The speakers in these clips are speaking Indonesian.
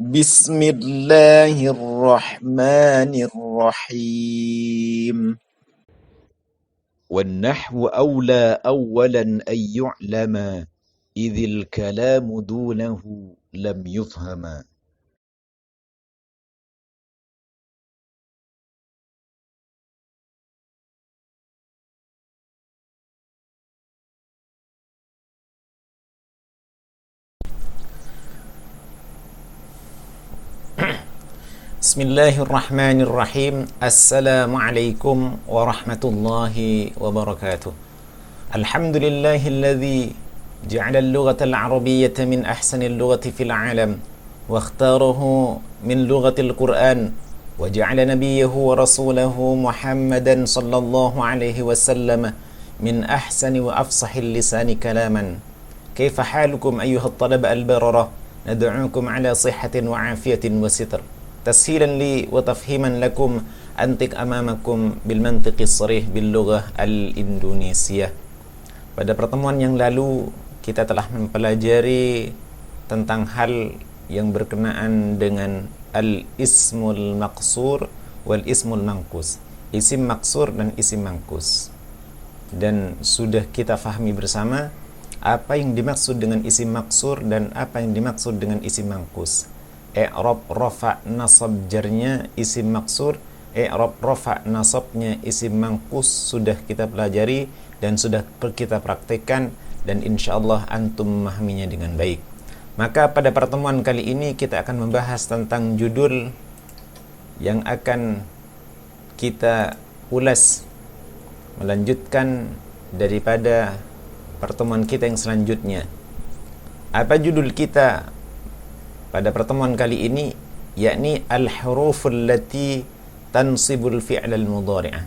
بسم الله الرحمن الرحيم. والنحو أولى أولا أن يعلم إذ الكلام دونه لم يفهم. Bismillahirrahmanirrahim. Assalamualaikum warahmatullahi wabarakatuh. Alhamdulillahilladzi ja'ala al-lughata al-arabiyyata min ahsani al-lughati fil 'alam wa ikhtarahu min lughati al-Qur'an wa ja'ala nabiyyahu wa rasulahu Muhammadan sallallahu alaihi wasallam min ahsani wa afsahil lisani kalaman. Kaifa halukum ayyuhat talaba al-barara? Nad'ukum ala sihhatin wa afiyatin wa sitr. Tashilan li wa tafhiman lakum antik amamakum bil mantiqis sarih bil lughah al-Indonesia. Pada pertemuan yang lalu kita telah mempelajari tentang hal yang berkenaan dengan al-ismul maqsur wal ismul manqus. Isim maksur dan isim manqus. Dan sudah kita fahami bersama apa yang dimaksud dengan isim maksur dan apa yang dimaksud dengan isim manqus. I'rab rafa nasab jarnya isim maksur, i'rab rafa nasabnya isim manqus sudah kita pelajari dan sudah kita praktekkan, dan insyaallah antum memahaminya dengan baik. Maka pada pertemuan kali ini kita akan membahas tentang judul yang akan kita ulas, melanjutkan daripada pertemuan kita yang selanjutnya. Apa judul kita pada pertemuan kali ini? Yakni al-huruful lati tansibul fi'lal mudhari'ah.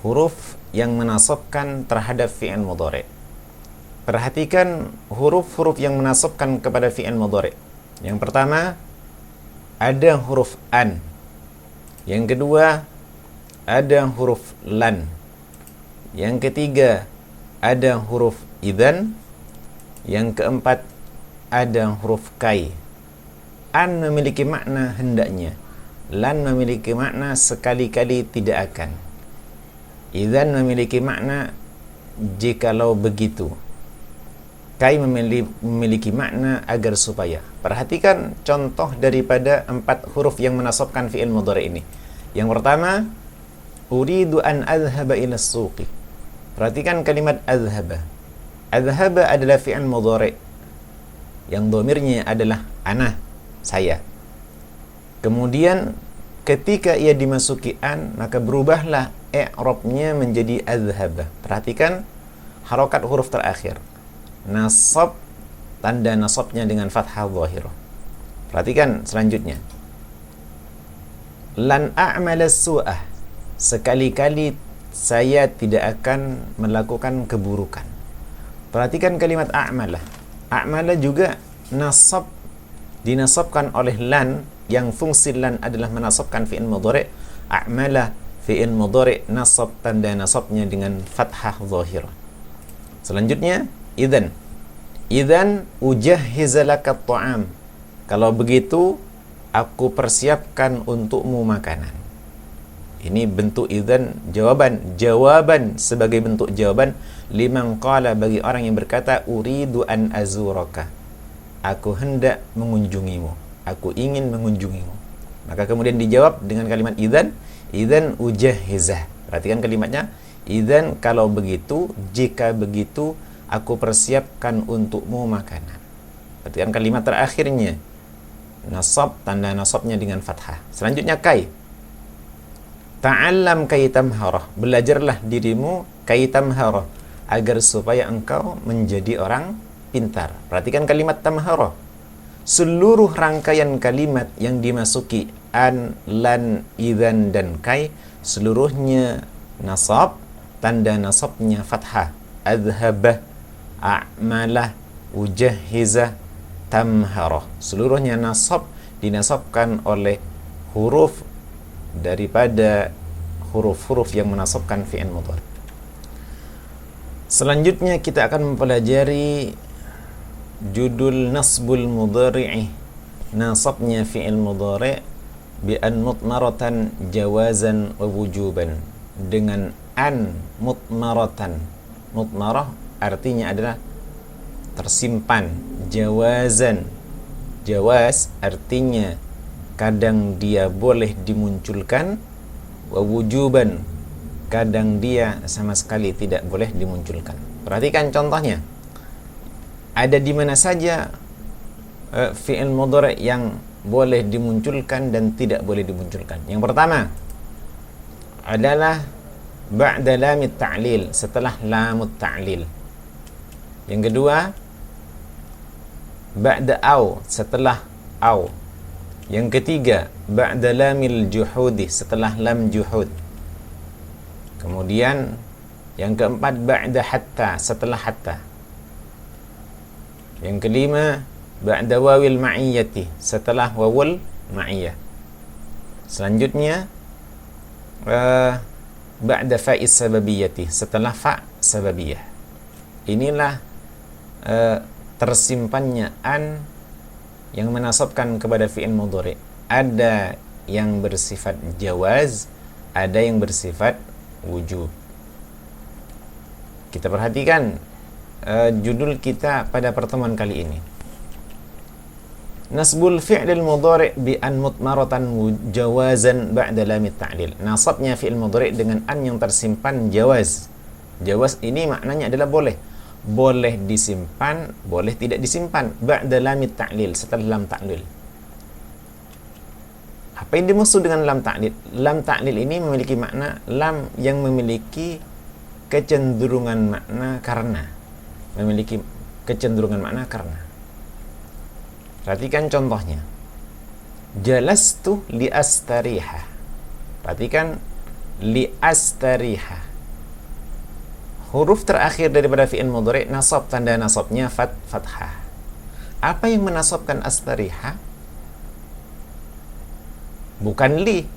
Huruf yang menasabkan terhadap fi'il mudhari'. Perhatikan huruf-huruf yang menasabkan kepada fi'il mudhari'. Yang pertama ada huruf an. Yang kedua ada huruf lan. Yang ketiga ada huruf idzan. Yang keempat ada huruf kai. An memiliki makna hendaknya, lan memiliki makna sekali-kali tidak akan, idzan memiliki makna jikalau begitu, kai memiliki makna agar supaya. Perhatikan contoh daripada 4 huruf yang menasabkan fi'il mudhari' ini. Yang pertama, uridu an adhhaba ila as-suqi. Perhatikan kalimat adhhaba. Adhhaba adalah fi'il mudhari' yang dhamirnya adalah ana, saya. Kemudian ketika ia dimasuki an, maka berubahlah i'rabnya menjadi adhhaba. Perhatikan harokat huruf terakhir. Nasab, tanda nasabnya dengan fathah dhahirah. Perhatikan selanjutnya. Lan a'mala su'ah. Sekali-kali saya tidak akan melakukan keburukan. Perhatikan kalimat a'mala. A'mala juga nasab, dinasabkan oleh lan, yang fungsi lan adalah menasabkan fi'il mudhari'. A'mala fi'il mudhari' nasab, tanda nasabnya dengan fathah zahirah. Selanjutnya idzan. Idzan ujahhiz laka ta'am. Kalau begitu aku persiapkan untukmu makanan. Ini bentuk idzan, jawaban sebagai bentuk jawaban liman qala, bagi orang yang berkata uridu an azuraka, aku hendak mengunjungimu, aku ingin mengunjungimu. Maka kemudian dijawab dengan kalimat idzan, idzan ujahhizah. Perhatikan kalimatnya, idzan kalau begitu, jika begitu aku persiapkan untukmu makanan. Perhatikan kalimat terakhirnya, nasab, tanda nasabnya dengan fathah. Selanjutnya kai. Ta'allam kai tamharah, belajarlah dirimu kai tamharah, agar supaya engkau menjadi orang pintar. Perhatikan kalimat tamharah. Seluruh rangkaian kalimat yang dimasuki an, lan, idzan, dan kai, seluruhnya nasab, tanda nasabnya fathah. Adhabah, a'malah, ujahhizah, tamharah. Seluruhnya nasab, dinasabkan oleh huruf daripada huruf-huruf yang menasabkan fi'il mudhari'. Selanjutnya kita akan mempelajari judul nasbul mudhari'i nasabnya fi'il mudhari' bi an mutmaratan jawazan wa wujuban, dengan an mutmaratan. Mutmarah artinya adalah tersimpan, jawazan, jawaz artinya kadang dia boleh dimunculkan, wa wujuban, kadang dia sama sekali tidak boleh dimunculkan. Perhatikan contohnya. Ada di mana saja fi'il mudhari' yang boleh dimunculkan dan tidak boleh dimunculkan. Yang pertama adalah ba'da lamit ta'lil, setelah lamut ta'lil. Yang kedua ba'da au, setelah au. Yang ketiga ba'da lamil juhudi, setelah lam juhud. Kemudian yang keempat ba'da hatta, setelah hatta. Yang kelima ba'da wawil ma'iyyati, setelah wawul ma'iyyah. Selanjutnya ba'da fa'is sababiyati, setelah fa' sababiyah. Inilah tersimpannya an yang menasabkan kepada fi'il mudhari'. Ada yang bersifat jawaz, ada yang bersifat wujub. Kita perhatikan judul kita pada pertemuan kali ini. Nasbul fi'lil mudhari' bi an mutmaratan jawazan ba'da lamit ta'lil. Nasabnya fi'il mudhari' dengan an yang tersimpan jawaz. Jawaz ini maknanya adalah boleh. Boleh disimpan, boleh tidak disimpan. Ba'da lamit ta'lil, setelah lam ta'lil. Apa yang dimaksud dengan lam ta'lil? Lam ta'lil ini memiliki makna lam yang memiliki kecenderungan makna karena. Memiliki kecenderungan makna karena. Perhatikan contohnya. Jalastu li astariha. Perhatikan li astariha. Huruf terakhir daripada fi'il mudhari' nasab, tanda nasabnya fathah. Apa yang menasabkan astariha? Bukan li.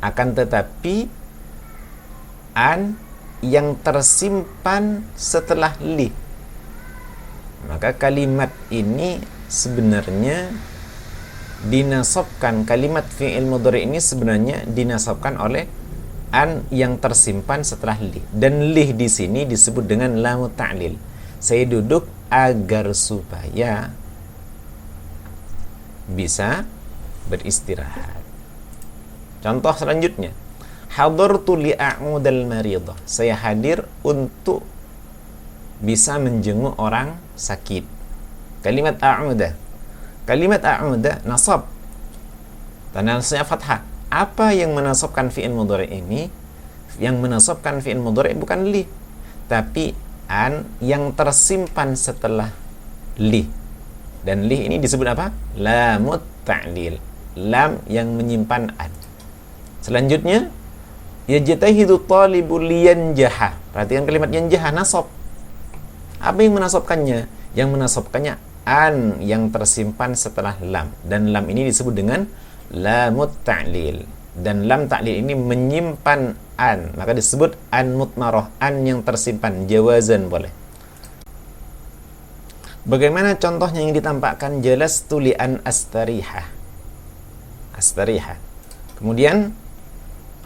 Akan tetapi an yang tersimpan setelah li. Maka kalimat ini sebenarnya dinasabkan, kalimat fi'il mudhari' ini sebenarnya dinasabkan oleh an yang tersimpan setelah li. Dan li di sini disebut dengan lamut ta'lil. Saya duduk agar supaya bisa beristirahat. Contoh selanjutnya, hadartu li a'udal maridah. Saya hadir untuk bisa menjenguk orang sakit. Kalimat a'udah. Kalimat a'udah nasab. Tanda nasabnya fathah. Apa yang menasabkan fi'il mudhari' ini? Yang menasabkan fi'il mudhari' bukan li, tapi an yang tersimpan setelah li. Dan li ini disebut apa? Lamut ta'lil. Lam yang menyimpan an. Selanjutnya, yajtahidu talibu liyanjaha. Perhatikan kalimat yanjaha, nasab. Apa yang menasabkannya? Yang menasabkannya an yang tersimpan setelah lam. Dan lam ini disebut dengan lamut ta'lil. Dan lam ta'lil ini menyimpan an, maka disebut an mutmarah, an yang tersimpan, jawazan boleh. Bagaimana contohnya yang ditampakkan? Jalastu li an astariha. Astariha. Kemudian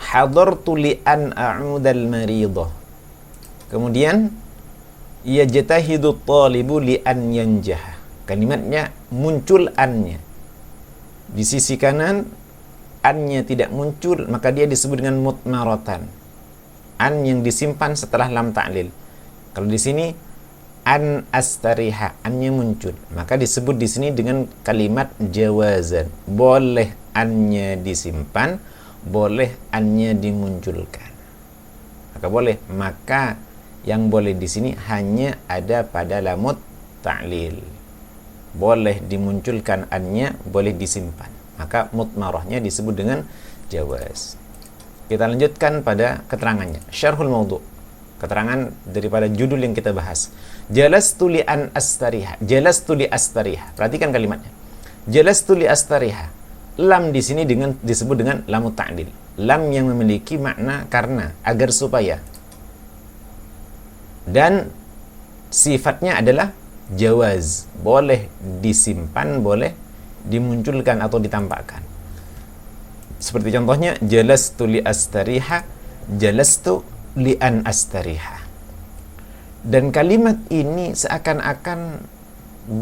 hadartu li an a'udal maridah. Kemudian yajtahidu talibu li an yanjaha. Kalimatnya muncul annya. Di sisi kanan annya tidak muncul, maka dia disebut dengan mutmaratan. An yang disimpan setelah lam ta'lil. Kalau di sini an astariha, annya muncul, maka disebut di sini dengan kalimat jawazan. Boleh annya disimpan, boleh annya dimunculkan. Maka boleh, maka yang boleh di sini hanya ada pada lamut ta'lil. Boleh dimunculkan annya, boleh disimpan. Maka mutmarahnya disebut dengan jawaz. Kita lanjutkan pada keterangannya. Syarhul maudhu'. Keterangan daripada judul yang kita bahas. Jalastu li an astariha. Jalastu li astariha. Perhatikan kalimatnya. Jalastu li astariha. Lam di sini disebut dengan lamut ta'lil. Lam yang memiliki makna karena, agar supaya. Dan sifatnya adalah jawaz, boleh disimpan, boleh dimunculkan atau ditampakkan. Seperti contohnya, jalastu li astariha, jalastu li an astariha. Dan kalimat ini seakan-akan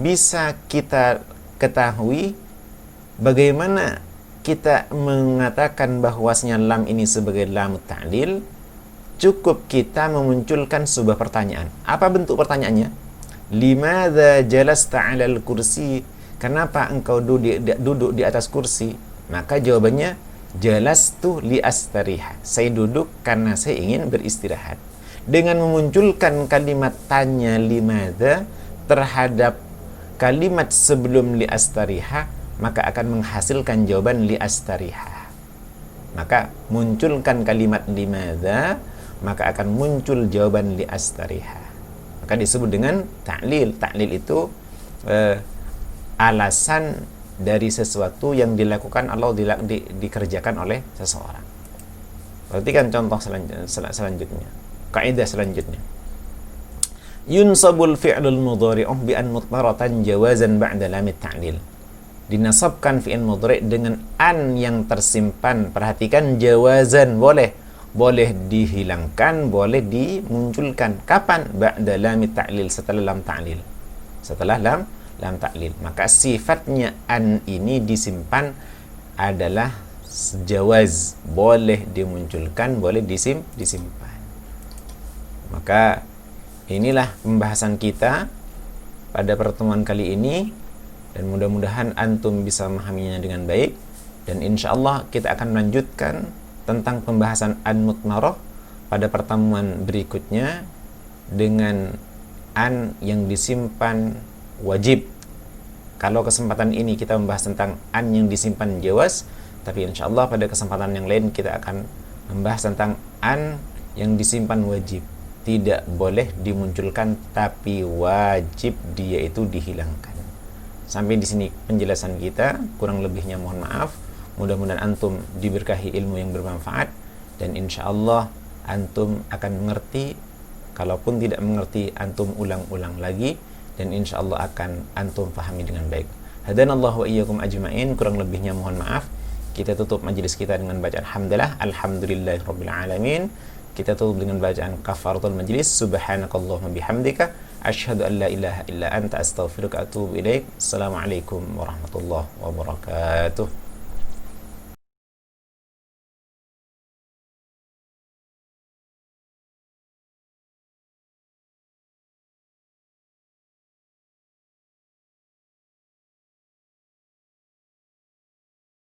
bisa kita ketahui bagaimana kita mengatakan bahwasanya lam ini sebagai lam ta'lil. Cukup kita memunculkan sebuah pertanyaan. Apa bentuk pertanyaannya? Limadza jalasta 'alal kursi? Kenapa engkau duduk di atas kursi? Maka jawabannya, jalastu li astariha. Saya duduk karena saya ingin beristirahat. Dengan memunculkan kalimat tanya limadza terhadap kalimat sebelum li astariha, maka akan menghasilkan jawaban li astariha. Maka munculkan kalimat limadza, maka akan muncul jawaban li astariha. Maka disebut dengan ta'lil. Ta'lil itu alasan dari sesuatu yang dilakukan atau dikerjakan oleh seseorang. Perhatikan contoh selanjutnya. Kaidah selanjutnya. Yunsabul fi'lul mudhari'uh bi an mutmaratan jawazan ba'da lamit ta'lil. Dinasabkan fi'il mudhari' dengan an yang tersimpan. Perhatikan, jawazan, boleh dihilangkan, boleh dimunculkan. Kapan? Ba'da lamit ta'lil, setelah lam ta'lil. Setelah lam ta'lil. Maka sifatnya an ini disimpan adalah jawaz, boleh dimunculkan, boleh disimpan. Maka inilah pembahasan kita pada pertemuan kali ini, dan mudah-mudahan antum bisa memahaminya dengan baik. Dan insyaallah kita akan melanjutkan tentang pembahasan an mutmarah pada pertemuan berikutnya dengan an yang disimpan wajib. Kalau kesempatan ini kita membahas tentang an yang disimpan jawaz, tapi insyaallah pada kesempatan yang lain kita akan membahas tentang an yang disimpan wajib. Tidak boleh dimunculkan, tapi wajib dia itu dihilangkan. Sampai di sini penjelasan kita, kurang lebihnya mohon maaf. Mudah-mudahan antum diberkahi ilmu yang bermanfaat, dan insyaallah antum akan mengerti. Kalaupun tidak mengerti, antum ulang-ulang lagi, dan insyaallah akan antum pahami dengan baik. Hadanallahu wa iyyakum ajma'in. Kurang lebihnya mohon maaf. Kita tutup majelis kita dengan bacaan hamdalah, alhamdulillahirabbil alamin. Kita tutup dengan bacaan kafaratul majlis, subhanakallahumma bihamdika asyhadu an la ilaha illa anta astaghfiruka wa atubu ilaik. Assalamualaikum warahmatullahi wabarakatuh.